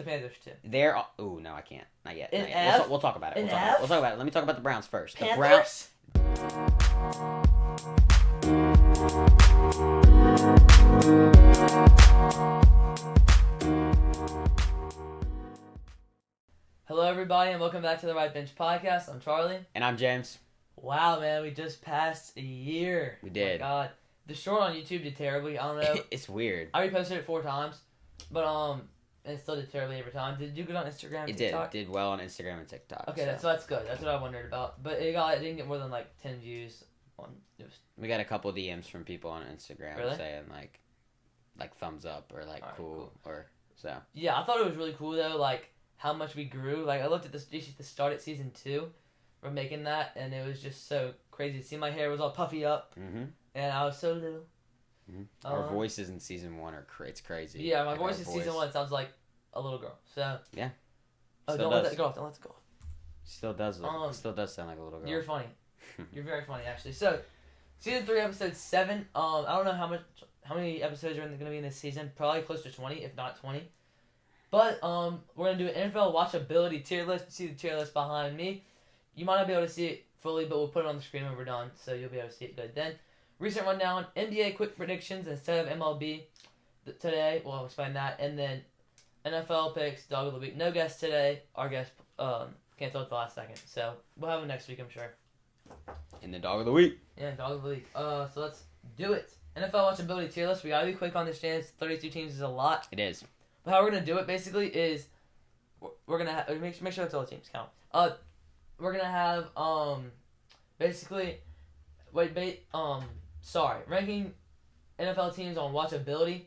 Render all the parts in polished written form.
The Panthers too. They're no, I can't. Not yet. In Not yet. F? We'll talk about it. In We'll F? talk about it. Let me talk about the Browns first. The Panthers? Hello, everybody, and welcome back to the Right Bench Podcast. I'm Charlie. And I'm James. Wow, man, we just passed a year. We did. Oh my God. The short on YouTube did terribly. I don't know. It's weird. I reposted it 4 times, but and it still did terribly every time. Did you get on Instagram and It TikTok? did well on Instagram and TikTok. Okay, so that's good. That's what I wondered about. But it didn't get more than like 10 views on. We got a couple DMs from people on Instagram Really? saying like thumbs up or like Alright, cool or so. Yeah, I thought it was really cool though. Like how much we grew. Like I looked at the start at season 2, we're making that, and it was just so crazy to see. My hair was all puffy up, and I was so little. Our voices in season 1 it's crazy. Yeah, my voice in season 1 sounds like a little girl. So yeah. Oh, Still don't let does. that go off. Don't let it go off. Still does sound like a little girl. You're funny. You're very funny, actually. So, season 3, episode 7. I don't know how many episodes are going to be in this season. Probably close to 20, if not 20. But we're going to do an NFL watchability tier list. You see the tier list behind me. You might not be able to see it fully, but we'll put it on the screen when we're done, so you'll be able to see it good then. Recent rundown, NBA quick predictions instead of MLB today. We'll explain that. And then NFL picks, dog of the week. No guest today. Our guest canceled at the last second. So we'll have him next week, I'm sure. In the dog of the week. Yeah, dog of the week. So let's do it. NFL watchability tier list. We gotta be quick on this, James. 32 teams is a lot. It is. But how we're gonna do it basically is we're gonna make sure it's all the teams count. We're gonna have ranking NFL teams on watchability.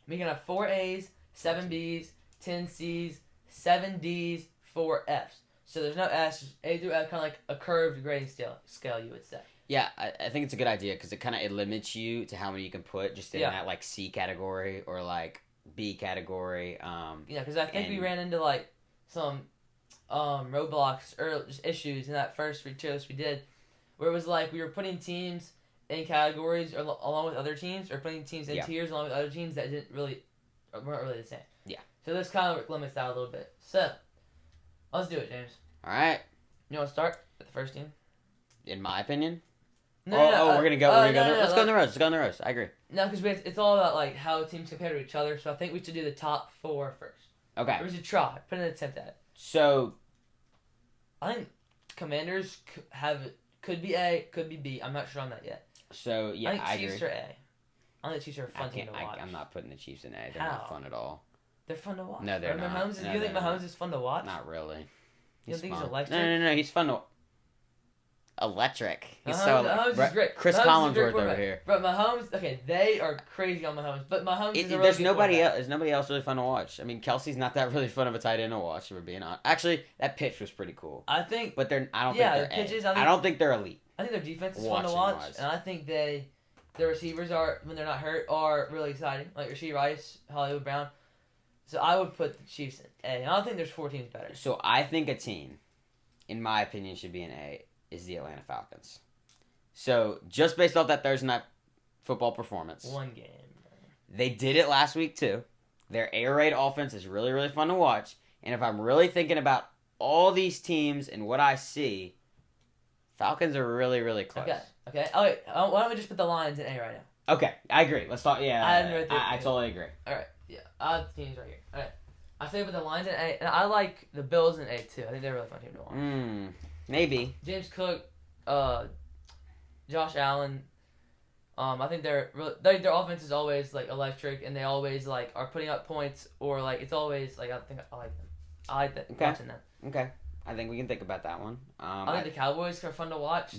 We can have 4 A's, 7 B's, 10 C's, 7 D's, 4 F's. So there's no S, just A through F, kind of like a curved grading scale, you would say. Yeah, I think it's a good idea because it limits you to how many you can put just in that like C category or like B category. Yeah, because I think we ran into like some roadblocks or just issues in that first tier list we did, where it was like we were putting teams in categories or along with other teams, or putting teams in tiers along with other teams that weren't really the same. Yeah. So this kind of limits that a little bit. So let's do it, James. All right. You want to start with the first team? In my opinion. No, we're gonna go. Let's go in the rows. Let's go in the rows. I agree. No, because it's all about like how teams compare to each other. So I think we should do the top 4 first. Okay. Or we should try, put an attempt at it. So, I think Commanders could be A, could be B. I'm not sure on that yet. So yeah, I think Chiefs agree. are A. I think Chiefs are a fun team to watch. I'm not putting the Chiefs in A. They're How? not fun at all. They're fun to watch. No, they're not. Do you think Mahomes is fun to watch? Not really. You don't think he's fun. electric? No. He's fun to. Electric. He's Mahomes is great. Chris Mahomes Collinsworth over here. But Mahomes, okay, they are crazy on Mahomes. But Mahomes is a really there's good nobody quarterback. else. There's nobody else really fun to watch. I mean, Kelsey's not that really fun of a tight end to watch. If we're being honest. Actually, that pitch was pretty cool. I think. But I don't Yeah, think the they're pitches, A. I don't think they're elite. I think their defense is fun to watch, and I think their receivers are, when they're not hurt, are really exciting. Like Rasheed Rice, Hollywood Brown. So I would put the Chiefs in A. And I don't think there's 4 teams better. So I think a team, in my opinion, should be in A is the Atlanta Falcons. So just based off that Thursday night football performance, 1 game. They did it last week too. Their air raid offense is really, really fun to watch. And if I'm really thinking about all these teams and what I see, Falcons are really, really close. Okay. Oh, wait. Why don't we just put the Lions in A right now? Okay, I agree. Let's talk. Yeah, I totally agree. All right. Yeah, I have the teams right here. All right. I say put the Lions in A, and I like the Bills in A too. I think they're a really fun team to watch. Maybe. James Cook, Josh Allen. I think their offense is always like electric, and they always like are putting up points, or like it's always like I think I like them. I like that watching them. Okay. I think we can think about that one. I think the Cowboys are fun to watch.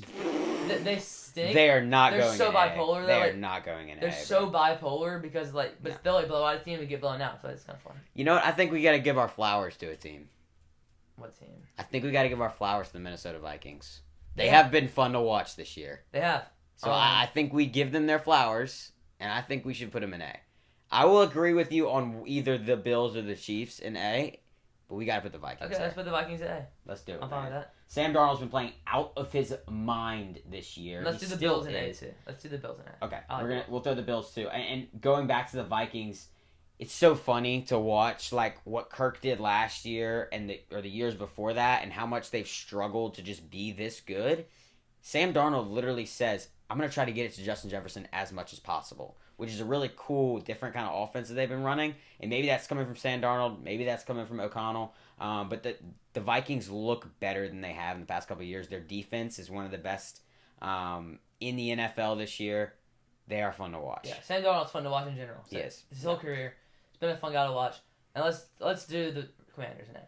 They stink. They are not They're going so in bipolar. A. They're not going in A. They're so bipolar because they'll like blow out a team and get blown out, so it's kind of fun. You know what? I think we got to give our flowers to a team. What team? I think we got to give our flowers to the Minnesota Vikings. They have been fun to watch this year. They have. So I think we give them their flowers, and I think we should put them in A. I will agree with you on either the Bills or the Chiefs in A, but we got to put the Vikings Okay, let's put the Vikings in A. Let's do it. I'm fine with that. Sam Darnold's been playing out of his mind this year. Let's do the Bills in A too. Let's do the Bills in A. Okay, we'll throw the Bills too. And going back to the Vikings, it's so funny to watch like what Kirk did last year and the years before that, and how much they've struggled to just be this good. Sam Darnold literally says, "I'm gonna try to get it to Justin Jefferson as much as possible," which is a really cool, different kind of offense that they've been running. And maybe that's coming from Sam Darnold, maybe that's coming from O'Connell. But the Vikings look better than they have in the past couple of years. Their defense is one of the best in the NFL this year. They are fun to watch. Yeah, Sam Darnold's fun to watch in general. So Yes. His whole career, it's been a fun guy to watch. And let's do the Commanders in A.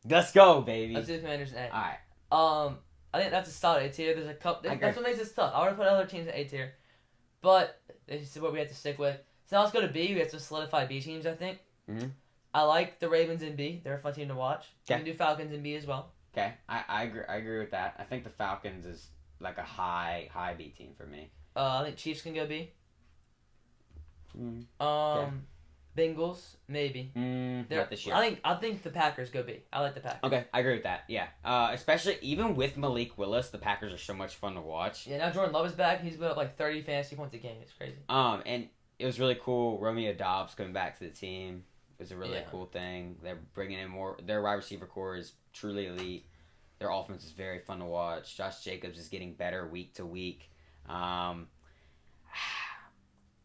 Let's go, baby. Let's do the Commanders in A. All right. I think that's a solid A tier. There's a couple. I agree. That's what makes this tough. I would have put other teams in A tier, but this is what we have to stick with. So now let's go to B. We have to solidify B teams. I think. Mhm. I like the Ravens in B. They're a fun team to watch. Okay. We can do Falcons in B as well. Okay, I agree with that. I think the Falcons is like a high B team for me. I think Chiefs can go B. Okay. Bengals maybe. Not this year. I think the Packers go B. I like the Packers. Okay, I agree with that. Yeah, especially even with Malik Willis, the Packers are so much fun to watch. Yeah, now Jordan Love is back. He's put up like 30 fantasy points a game. It's crazy. And it was really cool. Romeo Doubs coming back to the team. It was a really Yeah. cool thing. They're bringing in more. Their wide receiver core is truly elite. Their offense is very fun to watch. Josh Jacobs is getting better week to week. I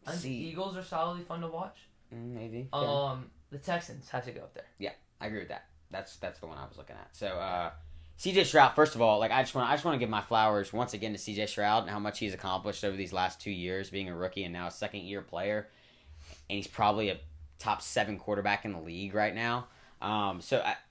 think the Eagles are solidly fun to watch. Maybe. The Texans have to go up there. Yeah, I agree with that. That's the one I was looking at. So, C.J. Stroud. First of all, like I just want to give my flowers once again to C.J. Stroud and how much he's accomplished over these last 2 years, being a rookie and now a second-year player, and he's probably a top 7 quarterback in the league right now.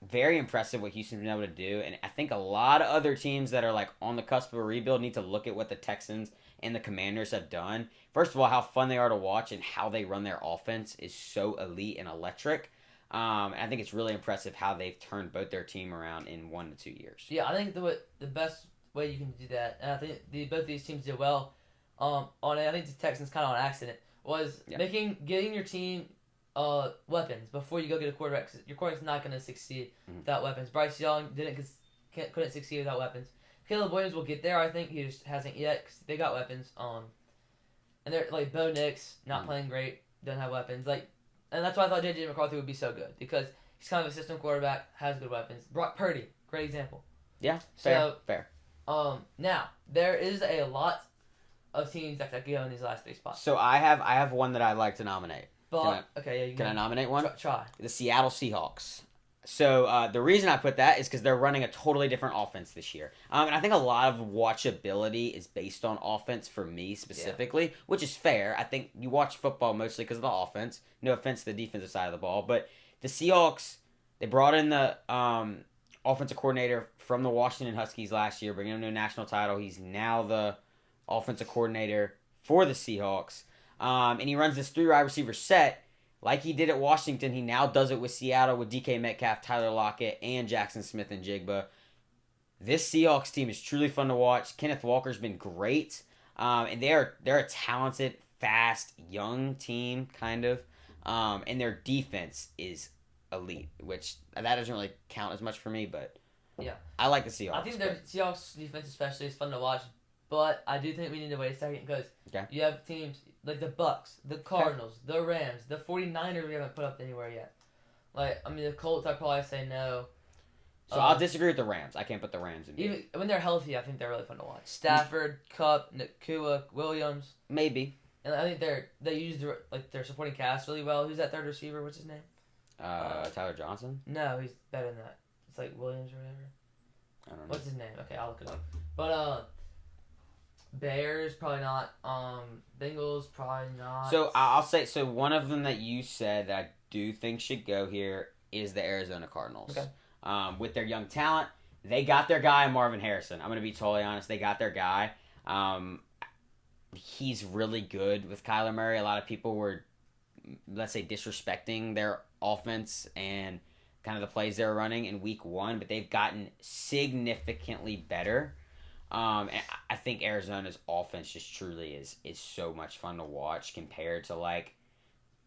Very impressive what Houston's been able to do, and I think a lot of other teams that are like on the cusp of a rebuild need to look at what the Texans and the Commanders have done. First of all, how fun they are to watch and how they run their offense is so elite and electric. And I think it's really impressive how they've turned both their team around in 1 to 2 years. Yeah, I think the best way you can do that, and I think both these teams did well on it. I think the Texans kind of on accident was getting your team weapons before you go get a quarterback. 'Cause your quarterback's not going to succeed without weapons. Bryce Young couldn't succeed without weapons. Caleb Williams will get there. I think he just hasn't yet because they got weapons. And they're like Bo Nix not playing great, doesn't have weapons. And that's why I thought J.J. McCarthy would be so good because he's kind of a system quarterback, has good weapons. Brock Purdy, great example. Yeah, fair. Now there is a lot of teams that could go in these last 3 spots. So I have one that I'd like to nominate. But Can I nominate one? Try. The Seattle Seahawks. So the reason I put that is because they're running a totally different offense this year. And I think a lot of watchability is based on offense for me specifically, which is fair. I think you watch football mostly because of the offense. No offense to the defensive side of the ball. But the Seahawks, they brought in the offensive coordinator from the Washington Huskies last year, bringing him to a national title. He's now the offensive coordinator for the Seahawks. And he runs this 3 wide receiver set. Like he did at Washington, he now does it with Seattle with DK Metcalf, Tyler Lockett, and Jackson Smith and Jigba. This Seahawks team is truly fun to watch. Kenneth Walker's been great. And they're a talented, fast, young team, kind of. And their defense is elite, which that doesn't really count as much for me, but yeah, I like the Seahawks. I think their Seahawks defense especially is fun to watch, but I do think we need to wait a second because you have teams like the Bucks, the Cardinals, the Rams, the 49ers we haven't put up anywhere yet. The Colts I'd probably say no. So I'll disagree with the Rams. I can't put the Rams in. Even when they're healthy, I think they're really fun to watch. Stafford, Kupp, Nakua, Williams. Maybe. And I think they use their supporting cast really well. Who's that third receiver? What's his name? Tyler Johnson? No, he's better than that. It's like Williams or whatever. I don't know. What's his name? Okay, I'll look it up. But Bears probably not. Bengals probably not. So I'll say one of them that you said that I do think should go here is the Arizona Cardinals. Okay. With their young talent, they got their guy Marvin Harrison. I'm gonna be totally honest. They got their guy. He's really good with Kyler Murray. A lot of people were, let's say, disrespecting their offense and kind of the plays they were running in week 1, but they've gotten significantly better. And I think Arizona's offense just truly is so much fun to watch compared to like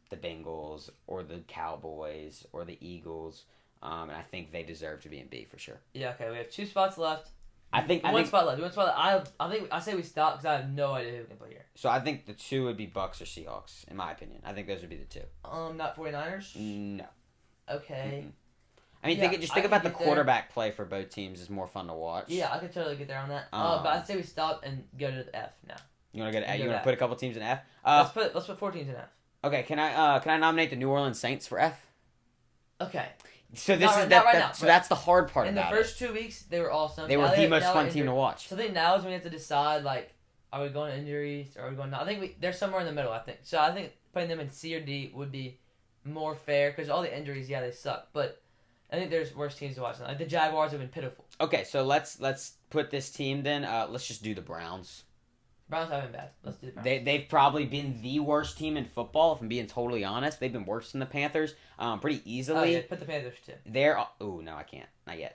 the Bengals or the Cowboys or the Eagles. And I think they deserve to be in B for sure. Yeah, okay. We have 2 spots left. I think One spot left. I say we stop because I have no idea who can play here. so. I think the two would be Bucks or Seahawks, in my opinion. I think those would be the two. Not 49ers? No. Okay. Mm-mm. I mean, Yeah, think about the quarterback play for both teams is more fun to watch. Yeah, I could totally get there on that. But I'd say we stop and go to the F now. You want to go to F? You want to put a couple teams in F? Let's put 4 teams in F. Okay, can I nominate the New Orleans Saints for F? Okay. So that's the hard part in about it. In the first 2 weeks, they were awesome. They were the most fun team to watch. So I think now is when we have to decide, like, are we going to injuries or are we going not? I think they're somewhere in the middle, I think. So I think putting them in C or D would be more fair because all the injuries, yeah, they suck. But I think there's worse teams to watch now. Like the Jaguars have been pitiful. Okay, so let's put this team then. Let's just do the Browns. Browns have been bad. Let's do the Browns. They've probably been the worst team in football, if I'm being totally honest. They've been worse than the Panthers pretty easily. Oh, yeah, put the Panthers too. No, I can't. Not yet.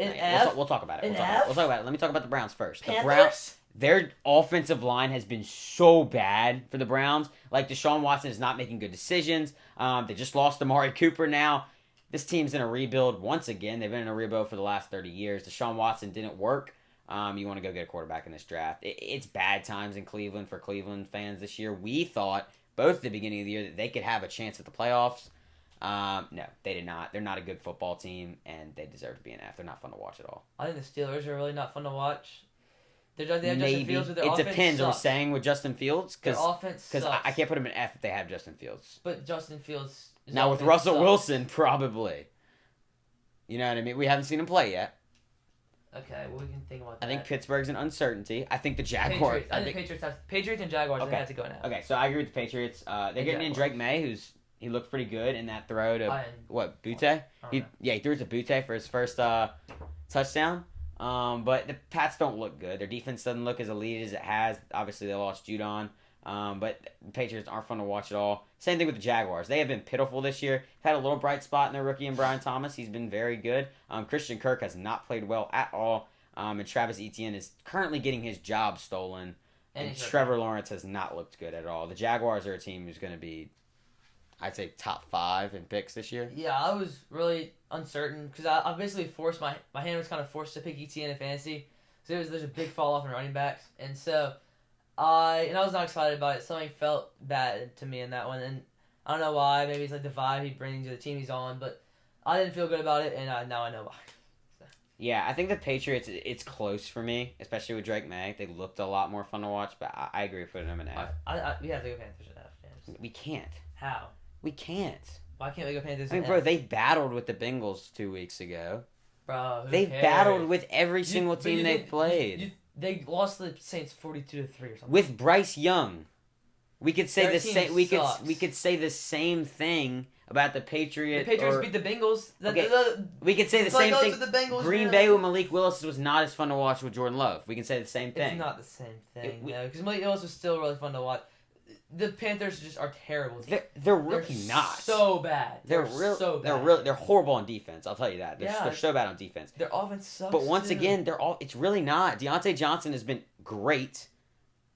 We'll talk about it. We'll talk about it. Let me talk about the Browns first. Panthers? The Browns, their offensive line has been so bad for the Browns. Like, Deshaun Watson is not making good decisions. They just lost Amari Cooper now. This team's in a rebuild once again. They've been in a rebuild for the last 30 years. Deshaun Watson didn't work. You want to go get a quarterback in this draft. It's bad times in Cleveland for Cleveland fans this year. We thought, both at the beginning of the year, that they could have a chance at the playoffs. No, they did not. They're not a good football team, and they deserve to be an F. They're not fun to watch at all. I think the Steelers are really not fun to watch. They have Justin Fields with their offense. It depends. Sucks. Are we saying with Justin Fields? Their offense sucks. Because I can't put him in F if they have Justin Fields. But Justin Fields... Now, with Russell Wilson, probably. You know what I mean? We haven't seen him play yet. Okay, well, we can think about that. I think Pittsburgh's an uncertainty. I think the Jaguars... Patriots and Jaguars have to go now. Okay, so I agree with the Patriots. They're getting in Drake May, he looked pretty good in that throw to... Butte? He threw it to Butte for his first touchdown. But the Pats don't look good. Their defense doesn't look as elite as it has. Obviously, they lost Judon. But the Patriots aren't fun to watch at all. Same thing with the Jaguars. They have been pitiful this year. Had a little bright spot in their rookie in Brian Thomas. He's been very good. Christian Kirk has not played well at all. And Travis Etienne is currently getting his job stolen. And Trevor Lawrence has not looked good at all. The Jaguars are a team who's going to be, I'd say, top 5 in picks this year. Yeah, I was really uncertain because I basically forced my hand was kind of forced to pick Etienne in fantasy. So there's a big fall off in running backs. And so... I was not excited about it. Something felt bad to me in that one, and I don't know why. Maybe it's like the vibe he brings to the team he's on, but I didn't feel good about it, and now I know why. So. Yeah, I think the Patriots, it's close for me, especially with Drake May. They looked a lot more fun to watch, but I agree with putting them in F. We have to go Panthers in F. Yes. We can't. How? We can't. Why can't we go Panthers in F? Bro, they battled with the Bengals 2 weeks ago. Bro, They've battled with every single team they've played. They lost the Saints 42-3 or something. With Bryce Young, we could say the same. We sucks. could say the same thing about the Patriots. The Patriots beat the Bengals. We could say the same thing. The Bengals, Green Bay with Malik Willis was not as fun to watch with Jordan Love. We can say the same thing. It's not the same thing, because Malik Willis was still really fun to watch. The Panthers just are terrible. They're really not so bad. They're so bad. They're horrible on defense. I'll tell you that. They're so bad on defense. Their offense sucks. But once again, it's really not. Deontay Johnson has been great.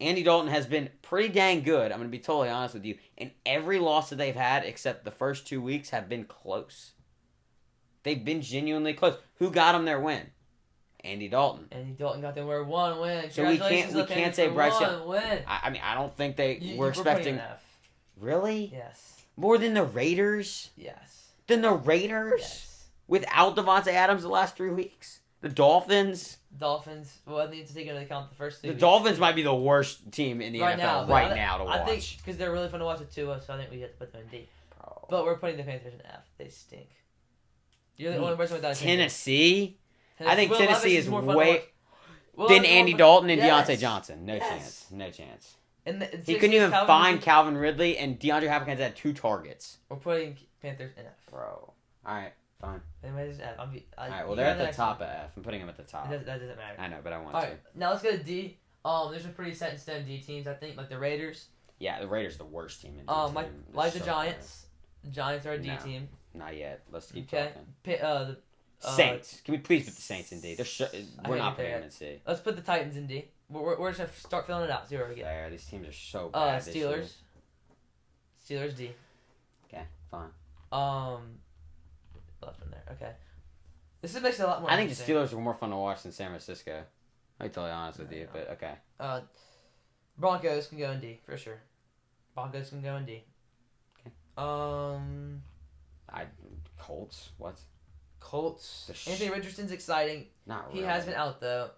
Andy Dalton has been pretty dang good. I'm going to be totally honest with you. And every loss that they've had, except the first 2 weeks, have been close. They've been genuinely close. Who got them their win? Andy Dalton. Andy Dalton got them where 1 win. So we can't say Bryce Young. Win. I mean, I don't think we're expecting. F. Really? Yes. More than the Raiders? Yes. Than the Raiders? Yes. Without Devontae Adams the last 3 weeks? The Dolphins? Well, I need to take into account the first 3 weeks. The Dolphins might be the worst team in the NFL right now to watch. I think because they're really fun to watch with Tua, so I think we have to put them in D. Bro. But we're putting the Panthers in F. They stink. You're the only person without Tennessee? I think Will Tennessee Levis is more fun way... Well, than Andy Dalton and yes. Deontay Johnson. No yes. chance. And he couldn't even find Calvin Ridley, and DeAndre Hopkins had 2 targets. We're putting Panthers in F. Bro. Alright, fine. Anyways, F. Alright, well, they're at the top of F. I'm putting them at the top. That doesn't matter. I know, but I want to. Now let's go to D. There's some pretty set in stone D teams, I think, like the Raiders. Yeah, the Raiders are the worst team in D. Like the Giants. The Giants are a D team. Not yet. Let's keep talking. Saints. Can we please put the Saints in D? We're not putting them in C. Let's put the Titans in D. We're just going to start filling it out. See where we get. There, these teams are so bad. Steelers. Steelers D. Okay, fine. Left in there. Okay. This makes it a lot more. I think the Steelers were more fun to watch than San Francisco. I'll be totally honest with you, but okay. Broncos can go in D for sure. Broncos can go in D. Okay. Colts. What? Colts. Anthony Richardson's exciting. Not He really. has been out though.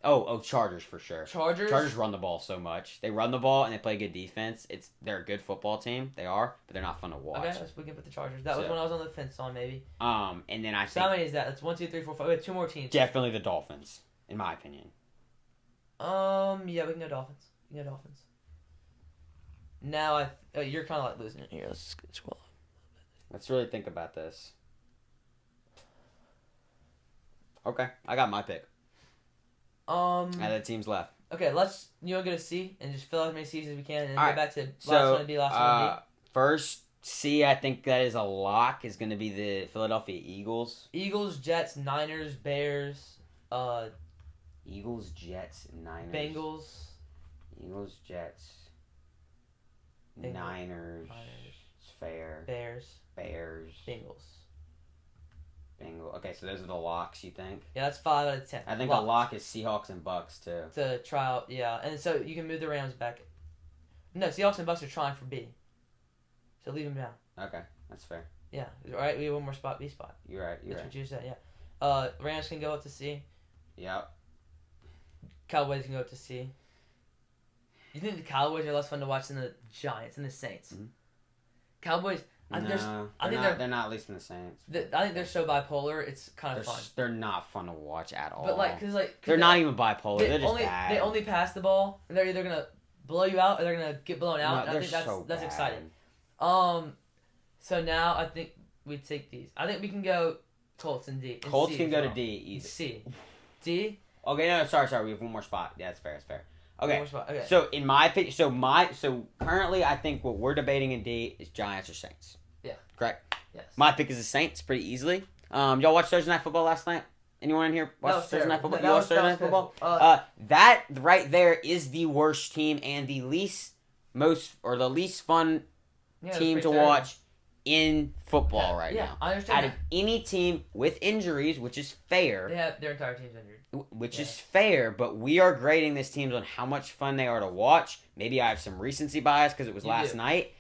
Oh, Chargers for sure. Chargers run the ball so much. They run the ball and they play good defense. They're a good football team. They are, but they're not fun to watch. Okay, we can put the Chargers. That was when I was on the fence on maybe. And then I So think how many is that? That's 1, 2, 3, 4, 5. We have 2 more teams. definitely the Dolphins, in my opinion. Yeah, we can go Dolphins. Now you're kind of like losing it here. Let's scroll. Let's really think about this. Okay, I got my pick. Now that team's left. Okay, let's go to C and just fill out as many C's as we can, and then All go back to last one to D, last one to D. First C, I think that is a lock. Is going to be the Philadelphia Eagles. Eagles, Jets, Niners, Bears. Eagles, Jets, Niners. Bengals. Eagles, Jets, Bengals. Niners. It's fair. Bears. Bengals. Okay, so those are the locks, you think? Yeah, that's 5 out of 10. I think the lock is Seahawks and Bucks, too. To try out, yeah. And so you can move the Rams back. No, Seahawks and Bucks are trying for B. So leave them down. Okay, that's fair. Yeah, all right, we have one more spot, B spot. You're right. That's what you said, yeah. Rams can go up to C. Yep. Cowboys can go up to C. You think the Cowboys are less fun to watch than the Giants and the Saints? Mm-hmm. Cowboys... they're not at least in the Saints. I think they're so bipolar. It's kind of fun. They're not fun to watch at all. But they're not even bipolar. They're just only, bad. They only pass the ball, and they're either gonna blow you out or they're gonna get blown out. No, and I think that's bad. exciting. So now I think we take these. I think we can go Colts and D. Colts C can go well. to D. Easy. C, D. Okay, no, sorry. We have one more spot. Yeah, that's fair. That's fair. Okay. One more spot. Okay. So in my opinion, so currently I think what we're debating in D is Giants or Saints. Yeah. Correct. Yes. My pick is the Saints pretty easily. Y'all watch Thursday Night Football last night? Anyone in here watch Thursday Night Football? You watch Thursday Night Football? That right there is the worst team and the least fun team to watch in football right now. I understand. Out of any team with injuries, which is fair. They have their entire team's injured. Which is fair, but we are grading this team on how much fun they are to watch. Maybe I have some recency bias because it was last night.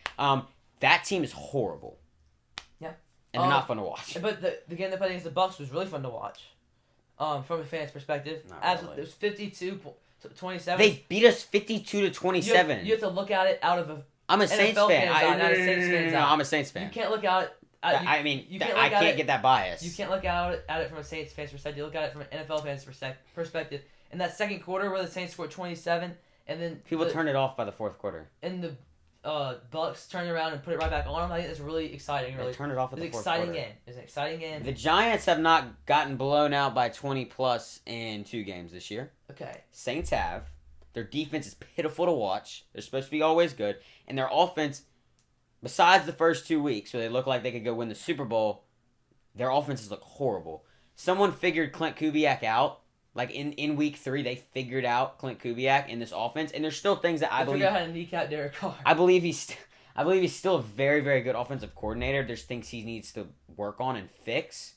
That team is horrible. Yeah. And they're not fun to watch. But the game they played against the Bucks was really fun to watch. From a fan's perspective. Absolutely. It was 52-27. They beat us 52-27. You have to look at it out of a I'm a Saints fan. I'm a Saints fan. You can't look at it. I can't get that bias. You can't look at it from a Saints fan's perspective. You look at it from an NFL fan's perspective. In that second quarter where the Saints scored 27, and then people turned it off by the fourth quarter. And the Bucks turned around and put it right back on them. I think that's really exciting. Really, turned it off at the fourth quarter. It was an exciting game. The Giants have not gotten blown out by 20 plus in 2 games this year. Okay. Saints have. Their defense is pitiful to watch. They're supposed to be always good. And their offense, besides the first 2 weeks where they look like they could go win the Super Bowl, their offenses look horrible. Someone figured Clint Kubiak out. Like in week 3, they figured out Clint Kubiak in this offense, and there's still things that I believe. Figured out how to kneecap Derek Carr. I believe he's still a very, very good offensive coordinator. There's things he needs to work on and fix,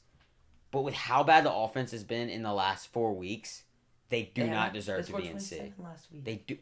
but with how bad the offense has been in the last 4 weeks, they do not deserve to be in C. They do,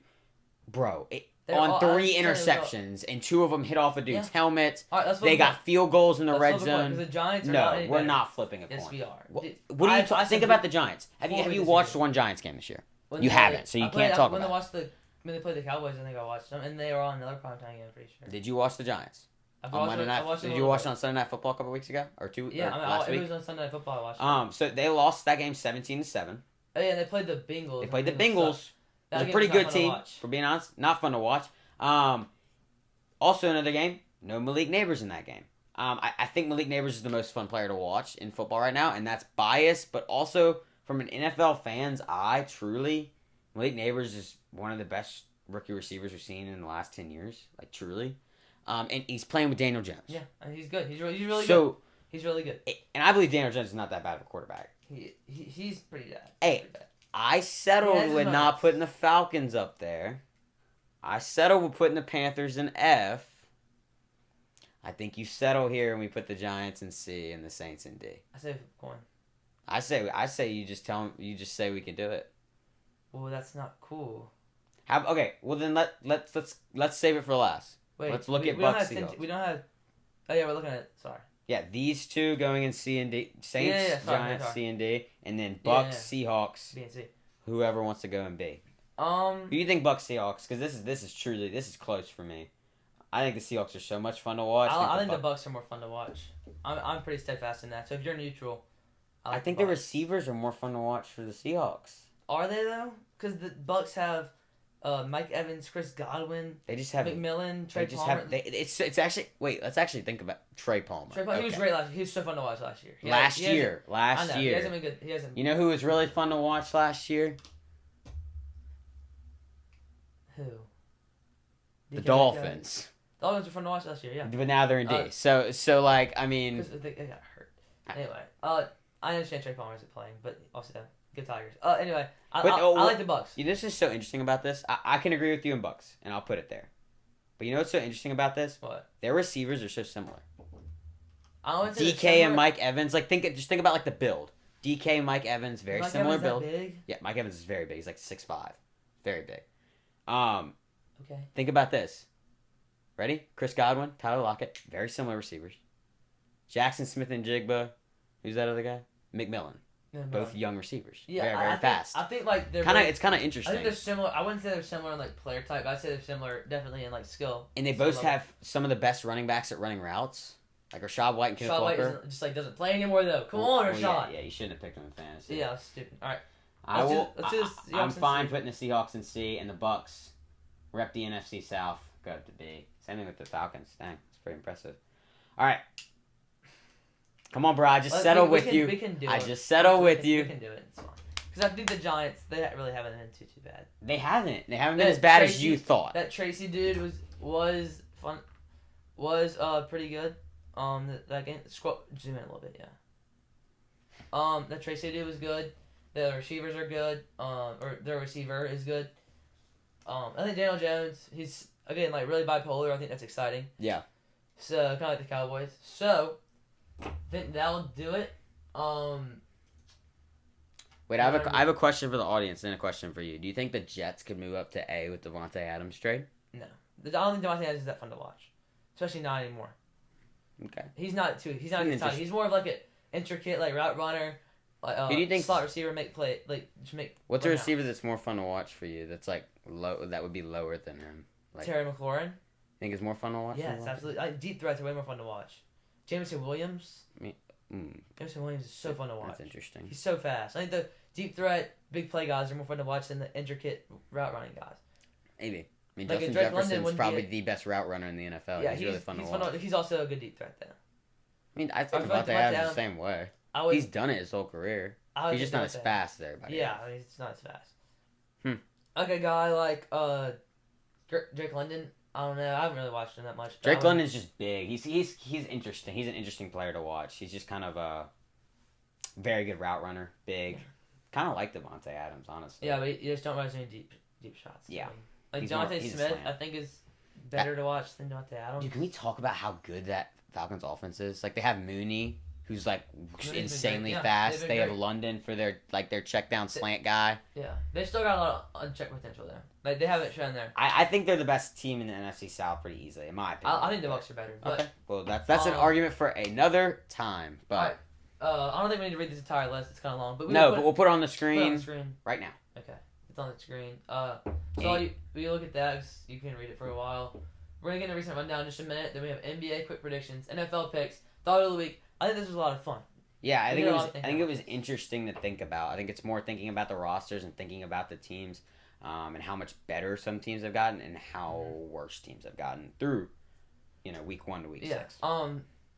bro. On 3 interceptions, and 2 of them hit off a dude's helmet. They got field goals in the red zone. The Giants are no, we're not flipping a coin. Yes, we are. What do you think about the Giants? Have you watched one Giants game this year? You haven't, so you can't talk about it. When they played the Cowboys, I think I watched them, and they were on another primetime game, I'm pretty sure. Did you watch the Giants? Did you watch it on Sunday Night Football a couple weeks ago? Or last week? It was on Sunday Night Football I watched it. So they lost that game 17-7. Oh, yeah, they played the Bengals. They played the Bengals. It was a pretty good team, for being honest. Not fun to watch. Also another game, no Malik Neighbors in that game. I think Malik Neighbors is the most fun player to watch in football right now, and that's biased, but also from an NFL fan's eye, truly, Malik Neighbors is one of the best rookie receivers we've seen in the last 10 years, like truly. And he's playing with Daniel Jones. Yeah, and he's good. He's really good. He's really good. And I believe Daniel Jones is not that bad of a quarterback. He's pretty bad. Hey, I settled with not putting the Falcons up there. I settled with putting the Panthers in F. I think you settle here and we put the Giants in C and the Saints in D. I say coin. I say you just say we can do it. Well, that's not cool. Okay, well then let's save it for last. Wait, Let's look at we don't Bucks have Seahawks. we don't have. Oh yeah, we're looking at it. Sorry. Yeah, these two going in C and D. Saints, Sorry, Giants, sorry. C and D, and then Bucks, Seahawks. B and C. Whoever wants to go in B. Who do you think Bucks Seahawks? Because this is close for me. I think the Seahawks are so much fun to watch. I think the Bucks are more fun to watch. I'm pretty steadfast in that. So if you're neutral, I think the receivers are more fun to watch for the Seahawks. Are they though? Because the Bucks have Mike Evans, Chris Godwin, they just have McMillan, Trey they just Palmer. Have, it's actually wait. Let's actually think about Trey Palmer. He was great last year. He was so fun to watch last year. Last year. He hasn't been good. He hasn't. You know who was really fun to watch last year? Who? The Dolphins. Dolphins were fun to watch last year, yeah. But now they're in D. So like I mean, they got hurt. Anyway, I understand Trey Palmer isn't playing, but also good Tigers. Anyway, I like the Bucks. This is so interesting about this. I can agree with you in Bucks, and I'll put it there. But you know what's so interesting about this? What? Their receivers are so similar. I wouldn't say DK and Mike Evans, like think about like the build. DK, Mike Evans, very Mike similar Evans build. That big? Yeah, Mike Evans is very big. He's like 6'5", very big. Okay. Think about this. Ready? Chris Godwin, Tyler Lockett, very similar receivers. Jackson Smith and Jigba. Who's that other guy? McMillan. Both young receivers. Yeah, very fast. I think like they're it's kind of interesting. I think they're similar. I wouldn't say they're similar in like player type. I'd say they're similar definitely in like skill. And they both have some of the best running backs at running routes. Like Rashad White and Kenneth Rashad Walker. White just doesn't play anymore though. Come on, Rashad. Yeah, you shouldn't have picked him in fantasy. Yeah, that's stupid. All right. I'm fine putting the Seahawks in C and the Bucks rep the NFC South. Go up to B. Same thing with the Falcons. Dang, it's pretty impressive. All right. Come on, bro. I just settled with you. We can do it. I just settled with you. We can do it. It's fine. Because I think the Giants, they really haven't been too bad. They haven't. They haven't been as bad as you thought. That Tracy dude was fun. Was pretty good. That game. Zoom in a little bit, yeah. That Tracy dude was good. The receivers are good. Or their receiver is good. I think Daniel Jones, he's again like really bipolar. I think that's exciting. Yeah. So kind of like the Cowboys. So I think that'll do it. Wait, I have a question for the audience and a question for you. Do you think the Jets could move up to A with Devontae Adams trade? No, I don't think Devontae Adams is that fun to watch, especially not anymore. Okay. He's not exciting. He's more of like an intricate like route runner. Who do you think slot receiver make play like just make? What's a receiver that's more fun to watch for you? That's like low. That would be lower than him. Like, Terry McLaurin. Think it's more fun to watch? Yes, absolutely. Deep threats are way more fun to watch. Jameson Williams. Jameson Williams is so fun to watch. That's interesting. He's so fast. I think the deep threat, big play guys are more fun to watch than the intricate route running guys. Maybe. I mean, like Justin Jefferson's probably the best route runner in the NFL. Yeah, he's really fun to watch. He's also a good deep threat, though. I mean, I think Devontae Adams the same way. He's done it his whole career. He's just not as fast as everybody. Yeah, I mean, he's not as fast. Like a guy like Drake London. I don't know. I haven't really watched him that much. Drake London's just big. He's interesting. He's an interesting player to watch. He's just kind of a very good route runner. Big. Kind of like Devontae Adams, honestly. Yeah, but you just don't watch any deep shots. Yeah. I mean, like Jonte Smith, I think is better to watch than Devontae Adams. Dude, can we talk about how good that Falcons offense is? Like they have Mooney, who's like insanely fast. They have London for their check down slant guy. Yeah, they still got a lot of unchecked potential there. Like they haven't shown there. I think they're the best team in the NFC South pretty easily, in my opinion. I think the Bucs are better. But, okay, well that's an argument for another time. But right. I don't think we need to read this entire list. It's kind of long. But we'll put it on the screen. Put it on the screen right now. Okay, it's on the screen. So you look at that. You can read it for a while. We're gonna get a recent rundown in just a minute. Then we have NBA quick predictions, NFL picks, thought of the week. I think this was a lot of fun. Yeah, I think it was interesting to think about. I think it's more thinking about the rosters and thinking about the teams, and how much better some teams have gotten and how worse teams have gotten through, week 1 to week 6.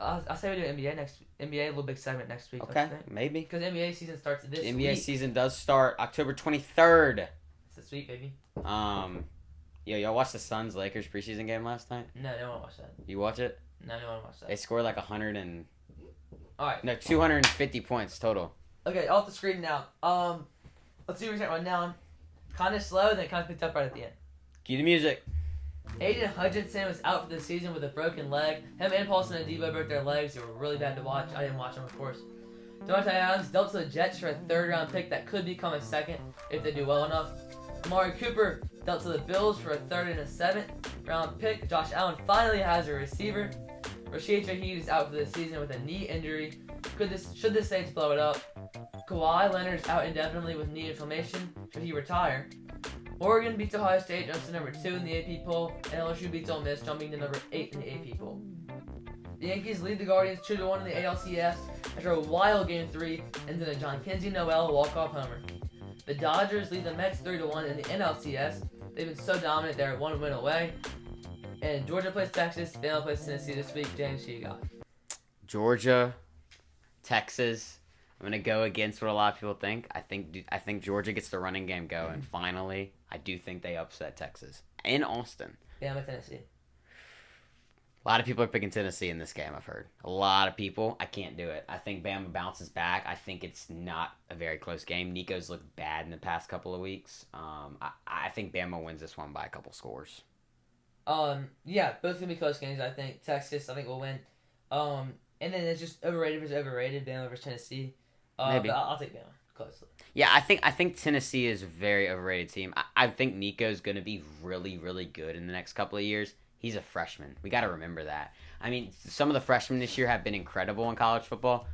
I say we do NBA a little big segment next week. Okay, maybe because NBA season starts this week. NBA season does start October 23rd. It's this week, baby. Y'all watched the Suns Lakers preseason game last night? No, no one watched that. You watch it? No, no one watched that. They scored like 100 and. All right. No, 250 points total. Okay, off the screen now. Let's see if we can run down. Kind of slow, then kind of picked up right at the end. Cue the music. Aiden Hutchinson was out for the season with a broken leg. Him and Paulson and Debo broke their legs. They were really bad to watch. I didn't watch them, of course. Devontae Adams dealt to the Jets for a 3rd-round pick that could become a 2nd if they do well enough. Amari Cooper dealt to the Bills for a 3rd and a 7th round pick. Josh Allen finally has a receiver. Rashid Shaheed is out for the season with a knee injury. Should the Saints blow it up? Kawhi Leonard's out indefinitely with knee inflammation. Should he retire? Oregon beats Ohio State, jumps to number 2 in the AP poll, and LSU beats Ole Miss, jumping to number 8 in the AP poll. The Yankees lead the Guardians 2-1 in the ALCS after a wild Game 3 ends in a John Kinsey Noel walk-off homer. The Dodgers lead the Mets 3-1 in the NLCS. They've been so dominant, they're 1 win away. And Georgia plays Texas, Bama plays Tennessee this week. James, who you got? Georgia, Texas. I'm gonna go against what a lot of people think. I think Georgia gets the running game going. Finally, I do think they upset Texas in Austin. Bama, Tennessee. A lot of people are picking Tennessee in this game, I've heard. A lot of people. I can't do it. I think Bama bounces back. I think it's not a very close game. Nico's looked bad in the past couple of weeks. I think Bama wins this one by a couple scores. Yeah, both gonna be close games. I think Texas, will win. And then it's just overrated versus overrated. Bama versus Tennessee. Maybe. But I'll take Bama closely. Yeah, I think Tennessee is a very overrated team. I think Nico's gonna be really, really good in the next couple of years. He's a freshman. We got to remember that. I mean, some of the freshmen this year have been incredible in college football.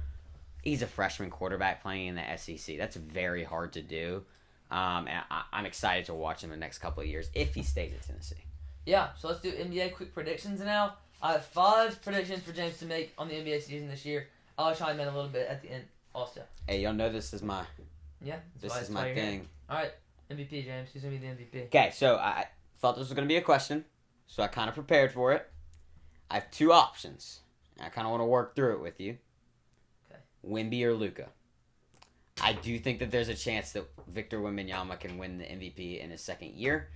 He's a freshman quarterback playing in the SEC. That's very hard to do. And I'm excited to watch him in the next couple of years if he stays at Tennessee. Yeah, so let's do NBA quick predictions now. I have 5 predictions for James to make on the NBA season this year. I'll chime in a little bit at the end also. Hey, y'all know this is my thing. thing. All right, MVP, James. Who's going to be the MVP? Okay, so I thought this was going to be a question. So I kind of prepared for it. I have 2 options. I kind of want to work through it with you. Okay. Wemby or Luka. I do think that there's a chance that Victor Wembanyama can win the MVP in his second year.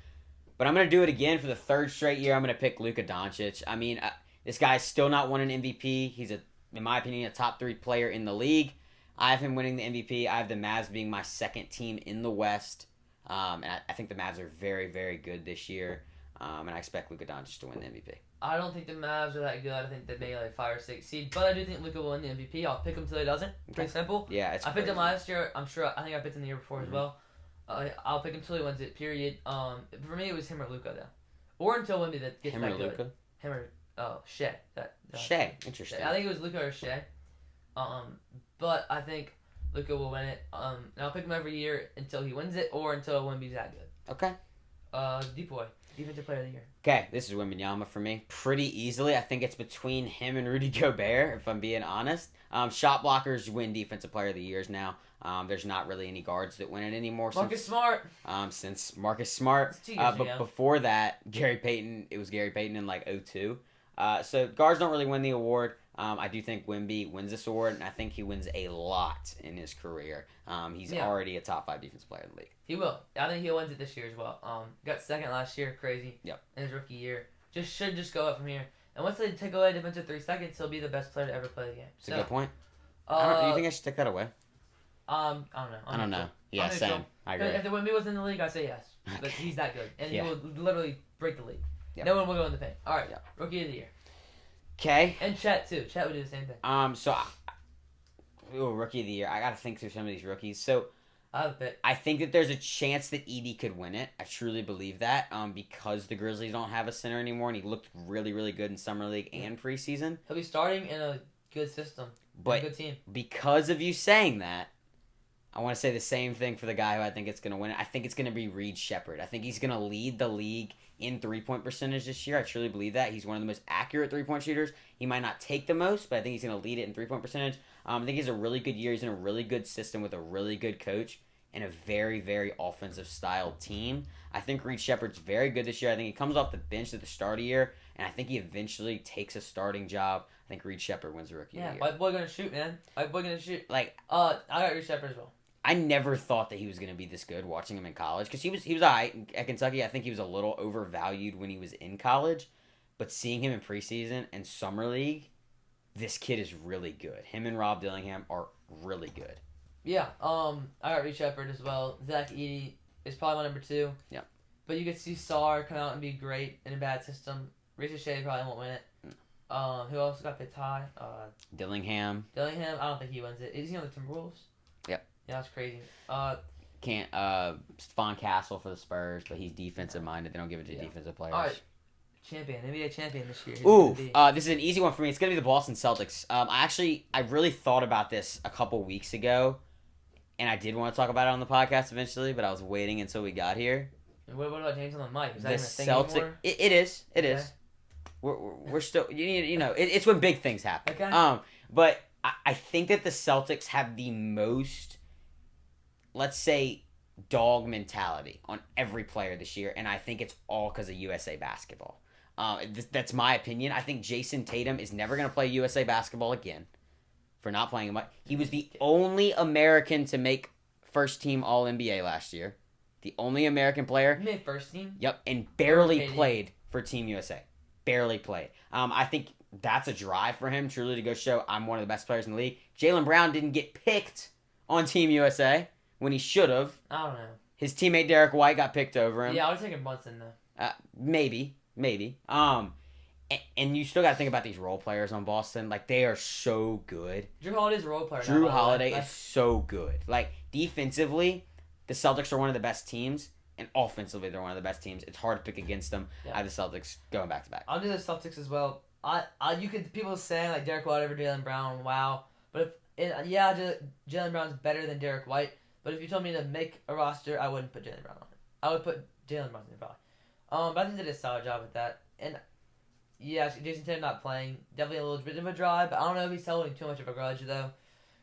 But I'm going to do it again for the 3rd straight year. I'm going to pick Luka Doncic. I mean, this guy's still not won an MVP. He's, in my opinion, a top 3 player in the league. I have him winning the MVP. I have the Mavs being my second team in the West. And I think the Mavs are very, very good this year. And I expect Luka Doncic to win the MVP. I don't think the Mavs are that good. I think they may like 5 or 6 seed, but I do think Luka will win the MVP. I'll pick him till he doesn't. Pretty simple. Yeah, it's I picked him last year. I think I picked him the year before as well. I'll pick him till he wins it. Period. For me, it was him or Luka though, or until Wemby that gets him that or good. Luka? Him or Shea. Shea, interesting. I think it was Luka or Shea. But I think Luka will win it. And I'll pick him every year until he wins it, or until Wemby's that good. Okay. Deep boy. Defensive Player of the Year. Okay, this is Wembanyama for me. Pretty easily. I think it's between him and Rudy Gobert, if I'm being honest. Shot blockers win Defensive Player of the Years now. There's not really any guards that win it anymore. Marcus Smart. Since Marcus Smart. But before that, Gary Payton. It was Gary Payton in like 2002. So guards don't really win the award. I do think Wemby wins this award, and I think he wins a lot in his career. He's already a top 5 defensive player in the league. He will. I think he'll win it this year as well. Got second last year, crazy. Yep. In his rookie year, should go up from here. And once they take away defensive 3 seconds, he'll be the best player to ever play the game. It's a good point. You think I should take that away? I don't know. I don't know. Yeah, same. I agree. If the Wemby was in the league, I say yes. Okay. But he's that good, and he will literally break the league. Yep. No one will go in the paint. All right. Yep. Rookie of the year. Okay. And Chet too. Chet would do the same thing. Rookie of the year. I got to think through some of these rookies. So. I have a pick. I think that there's a chance that Edey could win it. I truly believe that because the Grizzlies don't have a center anymore, and he looked really, really good in Summer League and preseason. He'll be starting in a good system, a good team. Because of you saying that, I want to say the same thing for the guy who I think it's going to win it. I think it's going to be Reed Shepherd. I think he's going to lead the league in 3-point percentage this year. I truly believe that. He's one of the most accurate 3-point shooters. He might not take the most, but I think he's going to lead it in 3-point percentage. I think he's a really good year. He's in a really good system with a really good coach and a very, very offensive style team. I think Reed Shepherd's very good this year. I think he comes off the bench at the start of the year, and I think he eventually takes a starting job. I think Reed Shepherd wins the Rookie of the Year. White boy gonna shoot, man. White boy gonna shoot. I got Reed Shepherd as well. I never thought that he was going to be this good watching him in college because he was all right at Kentucky. I think he was a little overvalued when he was in college, but seeing him in preseason and summer league, this kid is really good. Him and Rob Dillingham are really good. Yeah, I got Reed Shepherd as well. Zach Edey is probably my number 2. Yeah. But you could see Sarr come out and be great in a bad system. Risa Shea probably won't win it. Who else got picked high? Dillingham. I don't think he wins it. Is he on the Timberwolves? Yep. Yeah, that's crazy. can't Stephon Castle for the Spurs, but he's defensive minded. They don't give it to defensive players. All right. NBA champion this year. Ooh, this is an easy one for me. It's gonna be the Boston Celtics. I really thought about this a couple weeks ago, and I did want to talk about it on the podcast eventually, but I was waiting until we got here. What about James on the mic? Is that The even a thing Celtic, anymore? it is. It Okay. is. We're still it's when big things happen. Okay. But I think that the Celtics have the most, let's say, dog mentality on every player this year, and I think it's all because of USA basketball. That's my opinion. I think Jason Tatum is never going to play USA basketball again for not playing much. He was the only American to make first team All NBA last year. The only American player. He made first team? Yep, and barely Okay, played for Team USA. Barely played. I think that's a drive for him, truly, to go show I'm one of the best players in the league. Jaylen Brown didn't get picked on Team USA when he should have. I don't know. His teammate Derek White got picked over him. Yeah, I would take Brunson though. Maybe. And you still got to think about these role players on Boston. Like, they are so good. Drew Holiday's a role player. Drew Holiday is so good. Like, defensively, the Celtics are one of the best teams, and offensively, they're one of the best teams. It's hard to pick against them. Yeah. I have the Celtics going back to back. I'll do the Celtics as well. You could people saying like Derek White over Jaylen Brown, wow. But Jaylen Brown's better than Derek White. But if you told me to make a roster, I wouldn't put Jaylen Brown on it. I would put Jaylen Brown in the probably. But I think they did a solid job with that. And yeah, Jason Tatum not playing, definitely a little bit of a drive. But I don't know if he's holding too much of a grudge though,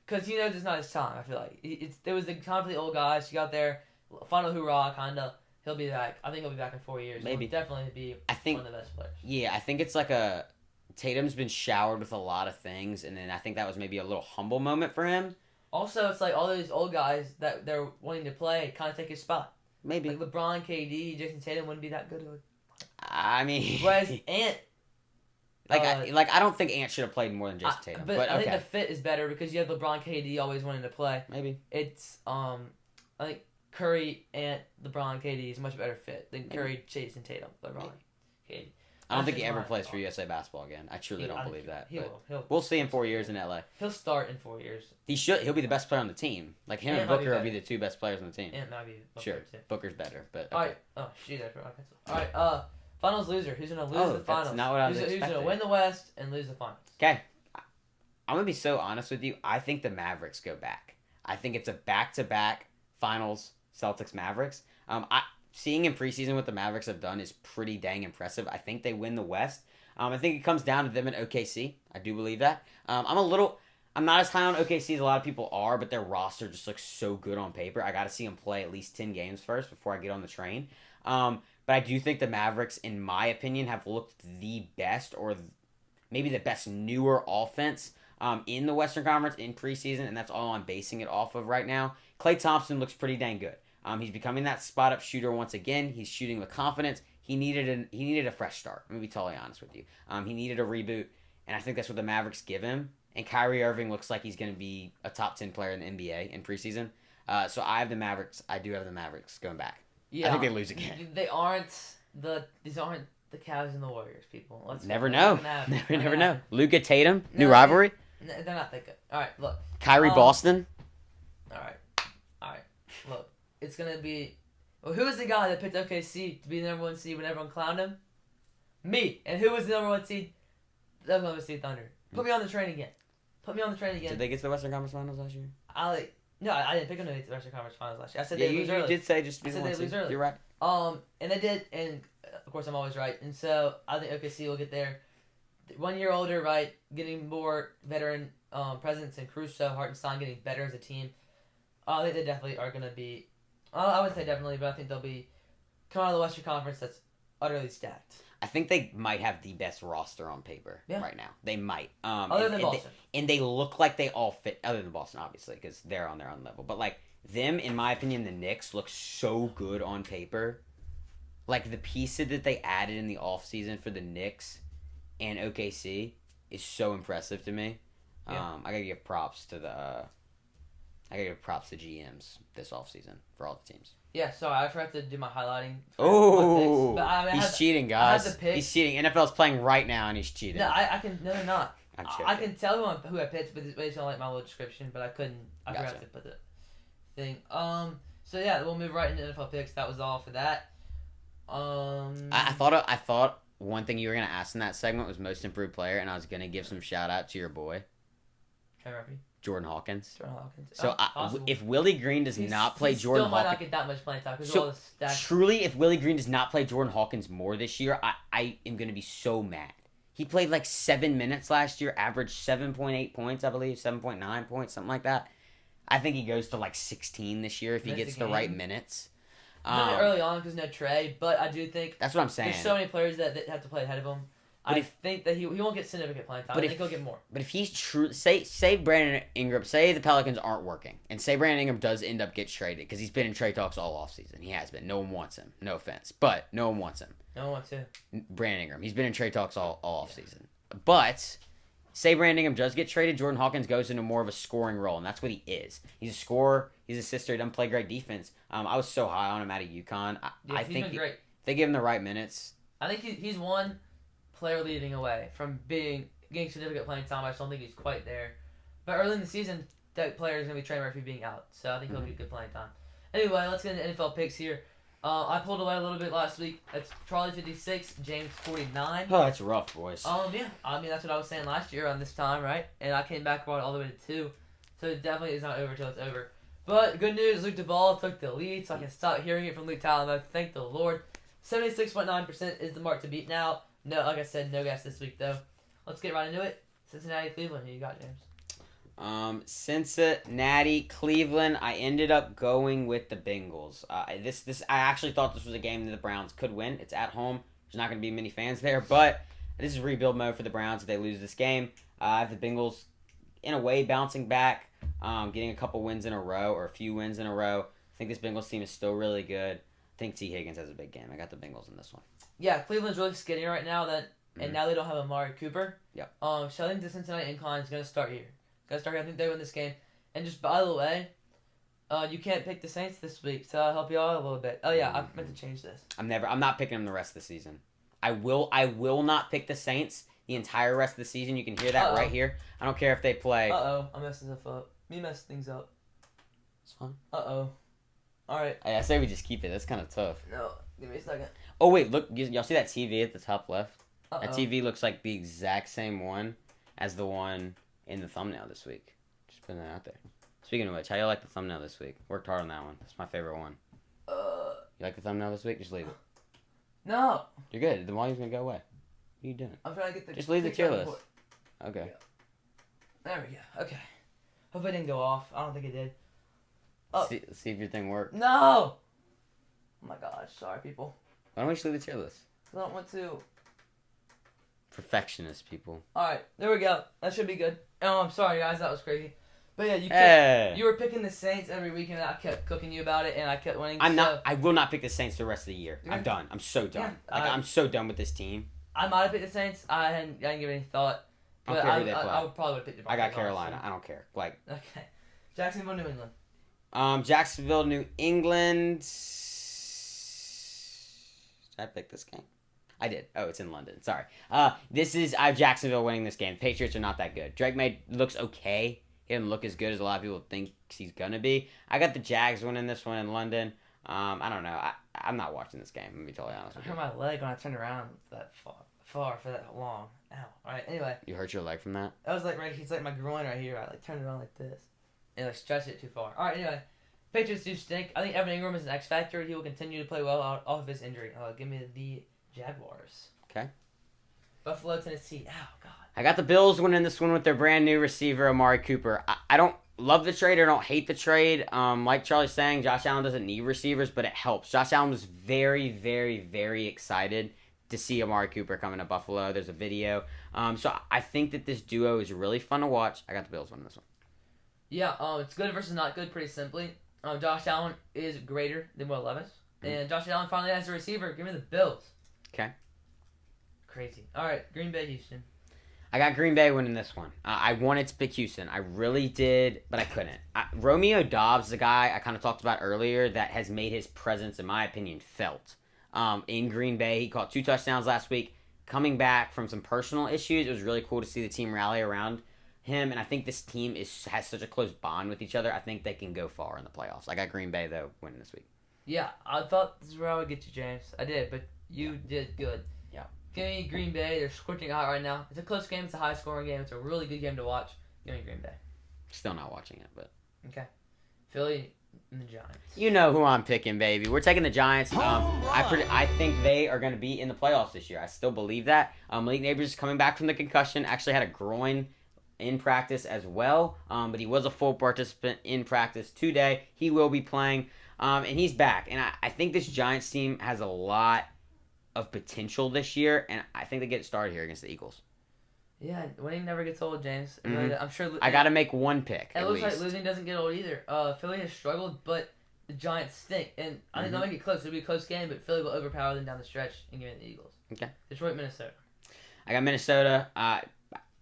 because he knows it's not his time. I feel like there was the time for the old guys. He got there, final hoorah, kinda. He'll be back. I think he'll be back in 4 years. Maybe. He'll definitely be one of the best players. Yeah, I think it's like Tatum's been showered with a lot of things, and then I think that was maybe a little humble moment for him. Also, it's like all those old guys that they're wanting to play kind of take his spot. Maybe. Like LeBron, KD, Jason Tatum wouldn't be that good. I mean... Whereas Ant... I don't think Ant should have played more than Jason Tatum. But I okay. think the fit is better because you have LeBron, KD always wanting to play. Maybe. It's, I think Curry, Ant, LeBron, KD is a much better fit than Curry, Jason Tatum, LeBron, KD. I don't think he ever plays for USA basketball again. I truly don't believe that. We'll see in 4 years in LA. He'll start in 4 years. He'll be the best player on the team. Like him and Booker will be the two best players on the team. Ant might be Booker sure. too. Booker's better, but okay. All right. Oh, shoot, I forgot. All right. Finals loser. Who's gonna lose the finals? That's not what I was Who's expecting. gonna win the West and lose the finals? Okay. I'm gonna be so honest with you. I think the Mavericks go back. I think it's a back-to-back finals Celtics Mavericks. Seeing in preseason what the Mavericks have done is pretty dang impressive. I think they win the West. I think it comes down to them and OKC. I do believe that. I'm not as high on OKC as a lot of people are, but their roster just looks so good on paper. I got to see them play at least 10 games first before I get on the train. But I do think the Mavericks, in my opinion, have looked the best or maybe the best newer offense in the Western Conference in preseason, and that's all I'm basing it off of right now. Klay Thompson looks pretty dang good. He's becoming that spot-up shooter once again. He's shooting with confidence. He needed a fresh start. I'm going to be totally honest with you. He needed a reboot, and I think that's what the Mavericks give him. And Kyrie Irving looks like he's going to be a top 10 player in the NBA in preseason. So I have the Mavericks. I do have the Mavericks going back. Yeah, I think they lose again. These aren't the Cavs and the Warriors, people. Never know. Never know. Luka Tatum, new No, rivalry. They're not that good. All right, look. Kyrie Boston. All right. Look, it's gonna be. Well, who was the guy that picked OKC to be the number 1 seed when everyone clowned him? Me. And who was the number 1 seed? The Oklahoma City Thunder. Put me on the train again. Did they get to the Western Conference Finals last year? No, I didn't pick them to get to the Western Conference Finals last year. I said Yeah, they lose early. you did say just be I the said one they lose seed. early. You're right. And they did, and of course I'm always right. And so I think OKC will get there. 1 year older, right? Getting more veteran presence, and Caruso, Hartenstein getting better as a team. I think they definitely are going to be. I would say definitely, but I think they'll be coming out of the Western Conference that's utterly stacked. I think they might have the best roster on paper right now. They might. Other than Boston. And they look like they all fit, other than Boston, obviously, because they're on their own level. But, like, them, in my opinion, the Knicks look so good on paper. Like, the pieces that they added in the offseason for the Knicks and OKC is so impressive to me. Yeah. I gotta give props to GMs this offseason for all the teams. Yeah, sorry, I forgot to do my highlighting. Oh, he's he's cheating, guys. He's cheating. NFL's playing right now, and he's cheating. No, I can. No, they're not. I'm joking. I can tell who I picked, but it's based on like my little description. But I couldn't. I forgot to put the thing. So yeah, we'll move right into NFL picks. That was all for that. I thought one thing you were gonna ask in that segment was most improved player, and I was gonna give some shout out to your boy, Trey Murphy. Jordan Hawkins. Jordan Hawkins. So if Willie Green does not play Jordan Hawkins, still might not Hawkins, get that much playing time because So, all the stats. truly, if Willie Green does not play Jordan Hawkins more this year, I am gonna be so mad. He played like 7 minutes last year, averaged 7.8 points, I believe, 7.9 points, something like that. I think he goes to like 16 this year if he gets the right minutes. Not early on because no Trey, but I do think that's what I'm saying. There's so many players that have to play ahead of him. I think that he won't get significant playing time. I think he'll get more. But if he's true, say Brandon Ingram, say the Pelicans aren't working, and say Brandon Ingram does end up get traded because he's been in trade talks all offseason. He has been. No one wants him. No offense, but no one wants him. No one wants him. Brandon Ingram. He's been in trade talks all offseason. But say Brandon Ingram does get traded, Jordan Hawkins goes into more of a scoring role, and that's what he is. He's a scorer. He's a sister. He doesn't play great defense. I was so high on him out of UConn. I think great. If they give him the right minutes. I think he's one player leading away from getting significant playing time. I just don't think he's quite there. But early in the season, that player is going to be Trey Murphy being out. So I think he'll get good playing time. Anyway, let's get into NFL picks here. I pulled away a little bit last week. That's Charlie 56, James 49. Oh, that's rough, boys. Yeah. I mean, that's what I was saying last year on this time, right? And I came back all the way to 2. So it definitely is not over till it's over. But good news, Luke Duvall took the lead, so I can stop hearing it from Luke Talamo. Thank the Lord. 76.9% is the mark to beat now. No, like I said, no guess this week, though. Let's get right into it. Cincinnati, Cleveland. Who you got, James? Cincinnati, Cleveland. I ended up going with the Bengals. I actually thought this was a game that the Browns could win. It's at home. There's not going to be many fans there, but this is rebuild mode for the Browns if they lose this game. I have the Bengals, in a way, bouncing back, getting a couple wins in a row or a few wins in a row. I think this Bengals team is still really good. I think T. Higgins has a big game. I got the Bengals in this one. Yeah, Cleveland's really skinny right now, and now they don't have Amari Cooper. Yep. So I think the Cincinnati incline is going to start here. I think they win this game. And just by the way, you can't pick the Saints this week, so I'll help you out a little bit. Oh yeah, I meant to change this. I'm not picking them the rest of the season. I will not pick the Saints the entire rest of the season. You can hear that right here. I don't care if they play. I'm messing stuff up. Me mess things up. It's fine. Alright. I say we just keep it. That's kind of tough. No, give me a second. Oh wait, look, y'all see that TV at the top left? Uh-oh. That TV looks like the exact same one as the one in the thumbnail this week. Just putting that out there. Speaking of which, how you like the thumbnail this week? Worked hard on that one. That's my favorite one. You like the thumbnail this week? Just leave it. No. You're good. The volume's gonna go away. What are you doing? I'm trying to get the. Just leave the tier list. Okay. There we go. Okay. Hope it didn't go off. I don't think it did. See if your thing worked. No. Oh my gosh. Sorry, people. Why don't we just leave the tier list? I don't want to. Perfectionist people. Alright, there we go. That should be good. Oh, I'm sorry, guys. That was crazy. But yeah, you were picking the Saints every week, and I kept cooking you about it, and I kept winning. I will not pick the Saints the rest of the year. I'm done. I'm so done. Yeah, I'm so done with this team. I might have picked the Saints. I didn't give it any thought. But I would probably would have picked the I got Carolina. I don't care. Like. Okay. Jacksonville, New England. Jacksonville, New England. Did I pick this game? I did. Oh, it's in London. Sorry. I have Jacksonville winning this game. The Patriots are not that good. Drake May looks okay. He doesn't look as good as a lot of people think he's gonna be. I got the Jags winning this one in London. I don't know. I'm not watching this game. Let me be totally honest with you. I hurt my leg when I turned around that far for that long. Ow. All right. Anyway. You hurt your leg from that? I was like it's like my groin right here. I turned it on like this, and stretched it too far. All right. Anyway, Patriots do stink. I think Evan Ingram is an X factor. He will continue to play well off of his injury. Give me the Jaguars. Okay. Buffalo, Tennessee. Oh God. I got the Bills winning this one with their brand new receiver Amari Cooper. I don't love the trade or don't hate the trade. Like Charlie's saying, Josh Allen doesn't need receivers, but it helps. Josh Allen was very, very, very excited to see Amari Cooper coming to Buffalo. There's a video. So I think that this duo is really fun to watch. I got the Bills winning this one. Yeah, it's good versus not good, pretty simply. Josh Allen is greater than Will Levis. And Josh Allen finally has a receiver. Give me the Bills. Okay. Crazy. All right, Green Bay, Houston. I got Green Bay winning this one. I wanted to pick Houston. I really did, but I couldn't. Romeo Doubs is a guy I kind of talked about earlier that has made his presence, in my opinion, felt. In Green Bay, he caught 2 touchdowns last week. Coming back from some personal issues, it was really cool to see the team rally around him, and I think this team has such a close bond with each other. I think they can go far in the playoffs. I got Green Bay, though, winning this week. Yeah, I thought this is where I would get you, James. I did, but you did good. Yeah. Give me Green Bay. They're scorching hot right now. It's a close game. It's a high-scoring game. It's a really good game to watch. Give me Green Bay. Still not watching it, but... Okay. Philly and the Giants. You know who I'm picking, baby. We're taking the Giants. I think they are going to be in the playoffs this year. I still believe that. Malik Neighbors is coming back from the concussion. Actually had a groin in practice as well, but he was a full participant in practice today. He will be playing, and he's back. And I think this Giants team has a lot of potential this year, and I think they get started here against the Eagles. Yeah, winning never gets old, James. Mm-hmm. I'm sure. I got to make one pick. It looks least. like losing doesn't get old either. Philly has struggled, but the Giants stink, and I think they'll make it close. It'll be a close game, but Philly will overpower them down the stretch and give it the Eagles. Okay. Detroit, Minnesota. I got Minnesota. I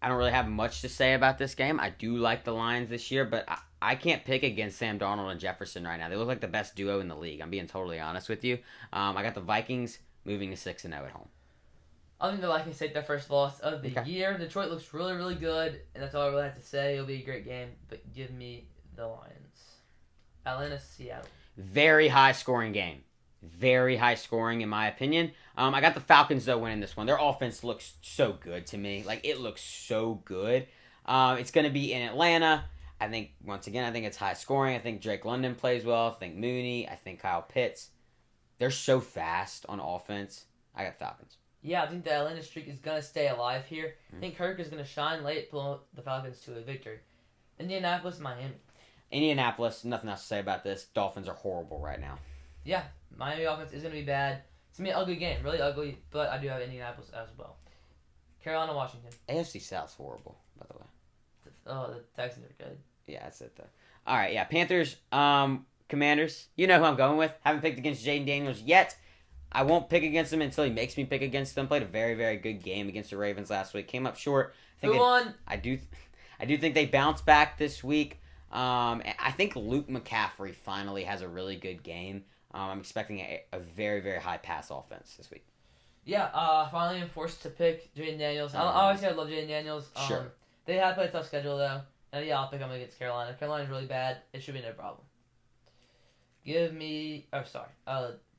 don't really have much to say about this game. I do like the Lions this year, but I can't pick against Sam Darnold and Jefferson right now. They look like the best duo in the league. I'm being totally honest with you. I got the Vikings moving to 6-0 at home. I think the Vikings take their first loss of the year. Detroit looks really, really good, and that's all I really have to say. It'll be a great game, but give me the Lions. Atlanta, Seattle. Very high-scoring game. Very high scoring, in my opinion. I got the Falcons, though, winning this one. Their offense looks so good to me. Like, it looks so good. It's going to be in Atlanta. I think, once again, I think it's high scoring. I think Drake London plays well. I think Mooney. I think Kyle Pitts. They're so fast on offense. I got Falcons. Yeah, I think the Atlanta streak is going to stay alive here. I think Kirk is going to shine late, pull the Falcons to a victory. Indianapolis, Miami. Indianapolis, nothing else to say about this. Dolphins are horrible right now. Yeah, Miami offense is going to be bad. It's going to be an ugly game, really ugly, but I do have Indianapolis as well. Carolina, Washington. AFC South's horrible, by the way. Oh, the Texans are good. Yeah, that's it, though. All right, yeah, Panthers, Commanders. You know who I'm going with. Haven't picked against Jaden Daniels yet. I won't pick against him until he makes me pick against them. Played a very, very good game against the Ravens last week. Came up short. Who won? I do think they bounce back this week. I think Luke McCaffrey finally has a really good game. I'm expecting a very, very high pass offense this week. Yeah, finally I'm forced to pick Jaden Daniels. Obviously, I love Jaden Daniels. Sure. They have played a tough schedule, though. And yeah, I'll pick them against Carolina. Carolina's really bad. It should be no problem. Give me...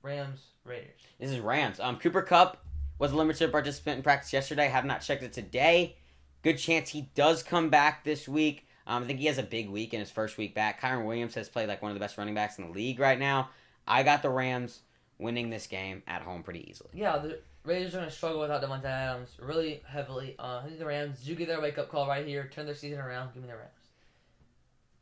Rams, Raiders. This is Rams. Cooper Kupp was a limited participant in practice yesterday. Have not checked it today. Good chance he does come back this week. I think he has a big week in his first week back. Kyron Williams has played like one of the best running backs in the league right now. I got the Rams winning this game at home pretty easily. Yeah, the Raiders are going to struggle without Devontae Adams really heavily. I think the Rams do get their wake-up call right here. Turn their season around. Give me the Rams.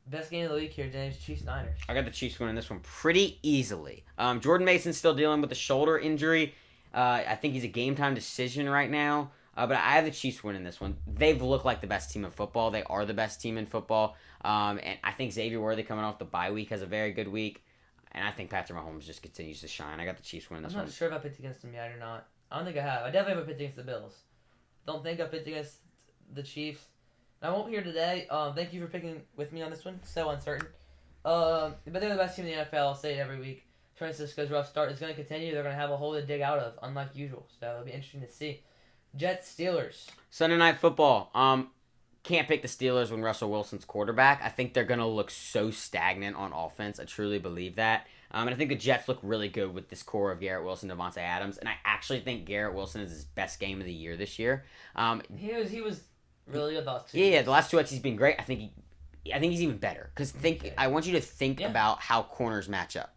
Best game of the league here, James. Chiefs-Niners. I got the Chiefs winning this one pretty easily. Jordan Mason's still dealing with a shoulder injury. I think he's a game-time decision right now. But I have the Chiefs winning this one. They've looked like the best team in football. They are the best team in football. And I think Xavier Worthy coming off the bye week has a very good week. And I think Patrick Mahomes just continues to shine. I got the Chiefs winning this one. I'm not sure if I picked against them yet or not. I don't think I have. I definitely haven't picked against the Bills. Don't think I picked against the Chiefs. I won't here today. Thank you for picking with me on this one. So uncertain. But they're the best team in the NFL. I'll say it every week. San Francisco's rough start is going to continue. They're going to have a hole to dig out of, unlike usual. So it'll be interesting to see. Jets, Steelers. Sunday Night Football. Can't pick the Steelers when Russell Wilson's quarterback. I think they're going to look so stagnant on offense. I truly believe that. And I think the Jets look really good with this core of Garrett Wilson, Devontae Adams. And I actually think Garrett Wilson is his best game of the year this year. He was really good last 2 Yeah, years. the last 2 weeks he's been great. I think he's even better. Because I want you to think about how corners match up.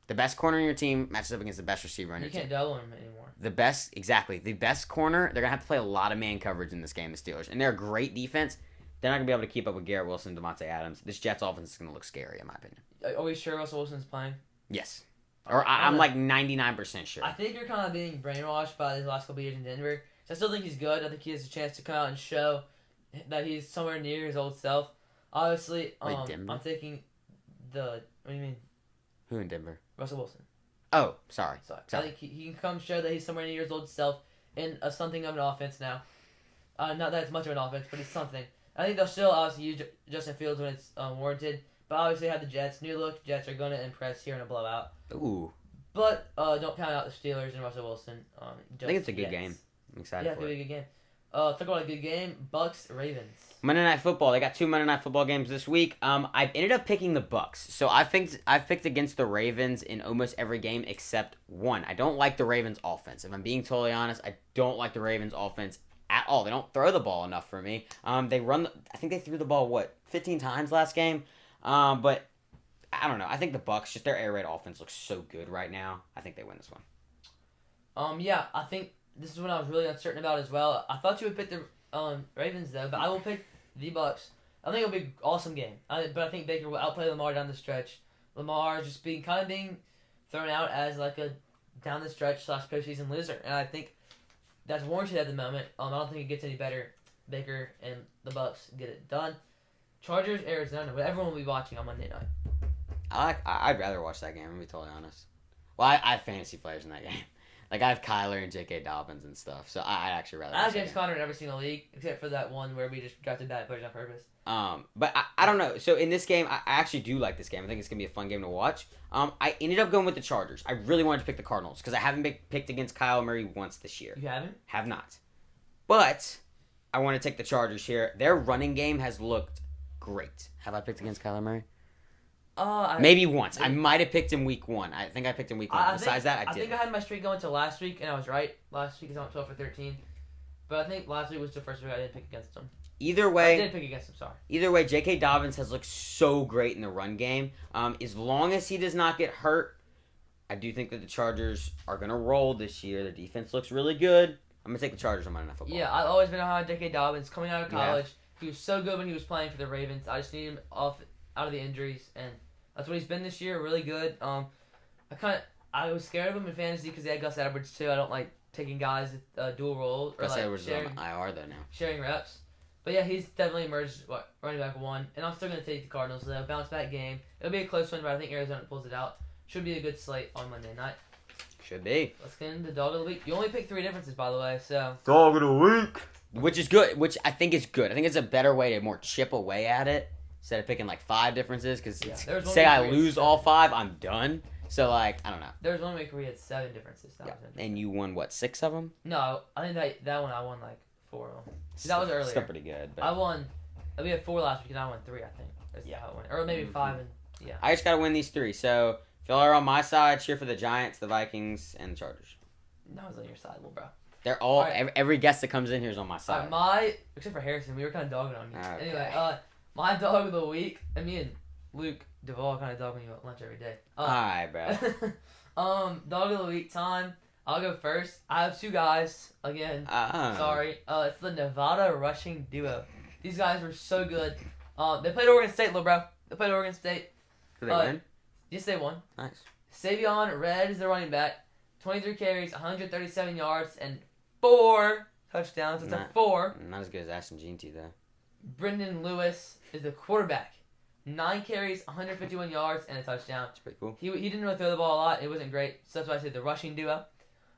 The best corner in your team matches up against the best receiver on your team. You can't double him anymore. The best corner, they're going to have to play a lot of man coverage in this game, the Steelers. And they're a great defense. They're not going to be able to keep up with Garrett Wilson and Devontae Adams. This Jets offense is going to look scary, in my opinion. Are we sure Russell Wilson's playing? Yes. Or I'm like 99% sure. I think you're kind of being brainwashed by these last couple years in Denver. I still think he's good. I think he has a chance to come out and show that he's somewhere near his old self. Obviously, Denver? I'm taking the... What do you mean? Who in Denver? Russell Wilson. Oh, sorry. I think he can come show that he's somewhere near his old self in something of an offense now. Not that it's much of an offense, but it's something. I think they'll still obviously use Justin Fields when it's warranted. But obviously have the Jets. New look. Jets are going to impress here in a blowout. Ooh. But don't count out the Steelers and Russell Wilson. I think it's a good game. I'm excited for it. Yeah, it's going to be a good game. Talk about a good game. Bucks, Ravens. Monday Night Football. They got 2 Monday Night Football games this week. I've ended up picking the Bucks. So I've picked against the Ravens in almost every game except one. I don't like the Ravens offense. If I'm being totally honest, I don't like the Ravens offense at all. They don't throw the ball enough for me. They run. I think they threw the ball 15 times last game. But I don't know. I think the Bucks, just their air raid offense looks so good right now. I think they win this one. Yeah, I think this is what I was really uncertain about as well. I thought you would pick the Ravens though, but I will pick the Bucks. I think it'll be an awesome game. But I think Baker will outplay Lamar down the stretch. Lamar just being thrown out as like a down the stretch / postseason loser, and I think that's warranted at the moment. I don't think it gets any better. Baker and the Bucks get it done. Chargers, Arizona, but everyone will be watching on Monday night. I'd rather watch that game, I'm going to be totally honest. Well, I have fantasy players in that game. Like, I have Kyler and J.K. Dobbins and stuff, so I'd actually rather I have watch James Conner in every single league, except for that one where we just got to bad players on purpose. But I don't know. So, in this game, I actually do like this game. I think it's going to be a fun game to watch. I ended up going with the Chargers. I really wanted to pick the Cardinals, because I haven't picked against Kyle Murray once this year. You haven't? Have not. But I want to take the Chargers here. Their running game has looked great. Have I picked against Kyler Murray? Maybe once. I might have picked him week 1. I think I picked him week 1. Besides that, I didn't. I think I had my streak going to last week, and I was right. Last week I went 12 for 13. But I think last week was the first week I didn't pick against him. Either way, I did pick against him, sorry. Either way, J.K. Dobbins has looked so great in the run game. As long as he does not get hurt, I do think that the Chargers are going to roll this year. Their defense looks really good. I'm going to take the Chargers on Monday Night Football. Yeah, I've always been on J.K. Dobbins. Coming out of college, he was so good when he was playing for the Ravens. I just need him out of the injuries, and that's what he's been this year. Really good. I was scared of him in fantasy because they had Gus Edwards too. I don't like taking guys dual role or Gus like Edwards is on IR though now. Sharing reps. But yeah, he's definitely emerged running back 1, and I'm still gonna take the Cardinals though. Bounce back game. It'll be a close one, but I think Arizona pulls it out. Should be a good slate on Monday night. Should be. Let's get into Dog of the Week. You only picked 3 differences, by the way, so. Dog of the Week. Which is good. Which I think is good. I think it's a better way to more chip away at it instead of picking like 5 differences. Because say I lose all 5, I'm done. So like I don't know. There was one week where we had 7 differences. And you won what, 6 of them? No, I think that one I won like 4 of them. That was earlier. Still pretty good. But... I won. We had 4 last week, and I won 3. I think. That's how it went. Or maybe 5 and yeah. I just gotta win these 3. So if y'all are on my side, cheer for the Giants, the Vikings, and the Chargers. No one's on your side, little bro. They're all right. Every guest that comes in here is on my side. Except for Harrison, we were kind of dogging on you. Okay. Anyway, my dog of the week, and me and Luke Duvall kind of dogging you at lunch every day. Alright, bro. Dog of the week time. I'll go first. I have 2 guys again. Sorry. It's the Nevada rushing duo. These guys were so good. They played Oregon State, little bro. They played Oregon State. Did they win? Yes, they won. Nice. Savion Red is the running back. 23 carries, 137 yards, and 4 touchdowns. It's a 4. Not as good as Ashton Jeanty, though. Brendan Lewis is the quarterback. 9 carries, 151 yards, and a touchdown. That's pretty cool. He didn't really throw the ball a lot. It wasn't great. So that's why I said the rushing duo.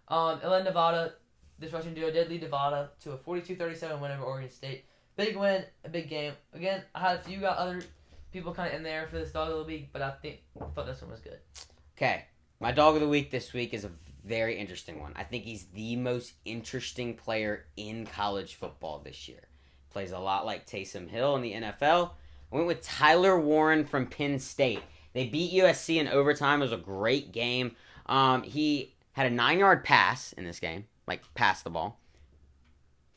It led Nevada. This rushing duo did lead Nevada to a 42-37 win over Oregon State. Big win, a big game. Again, I had a few other people kind of in there for this dog of the week, but I thought this one was good. Okay, my dog of the week this week is a very interesting one. I think he's the most interesting player in college football this year. Plays a lot like Taysom Hill in the NFL. I went with Tyler Warren from Penn State. They beat USC in overtime. It was a great game. He had a 9-yard pass in this game, like passed the ball.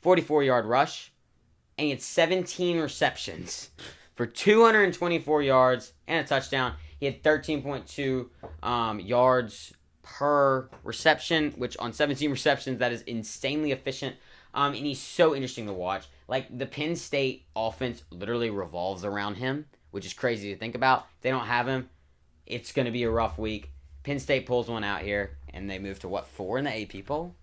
44-yard rush. And he had 17 receptions for 224 yards and a touchdown. He had 13.2 yards per reception, which on 17 receptions, that is insanely efficient. And he's so interesting to watch. Like, the Penn State offense literally revolves around him, which is crazy to think about. If they don't have him, it's going to be a rough week. Penn State pulls one out here, and they move to, 4 in the AP poll?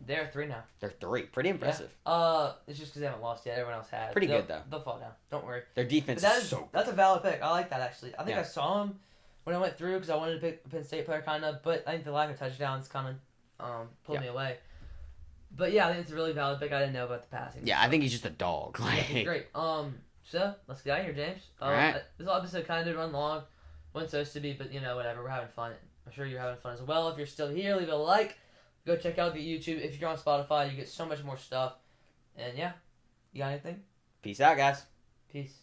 They're 3 now. They're 3. Pretty impressive. Yeah. It's just because they haven't lost yet. Everyone else has. Pretty good, though. They'll fall down. Don't worry. Their defense is so good. That's a valid pick. I like that, actually. I think I saw him when I went through because I wanted to pick a Penn State player, kind of. But I think the lack of touchdowns kind of pulled me away. But, yeah, I think it's a really valid pick. I didn't know about the passing. Yeah, I think he's just a dog. Yeah, he's great. So, let's get out of here, James. All right. This episode kind of did run long. Wasn't supposed to be, but, whatever. We're having fun. I'm sure you're having fun as well. If you're still here, leave a like. Go check out the YouTube. If you're on Spotify, you get so much more stuff. And yeah, you got anything? Peace out, guys. Peace.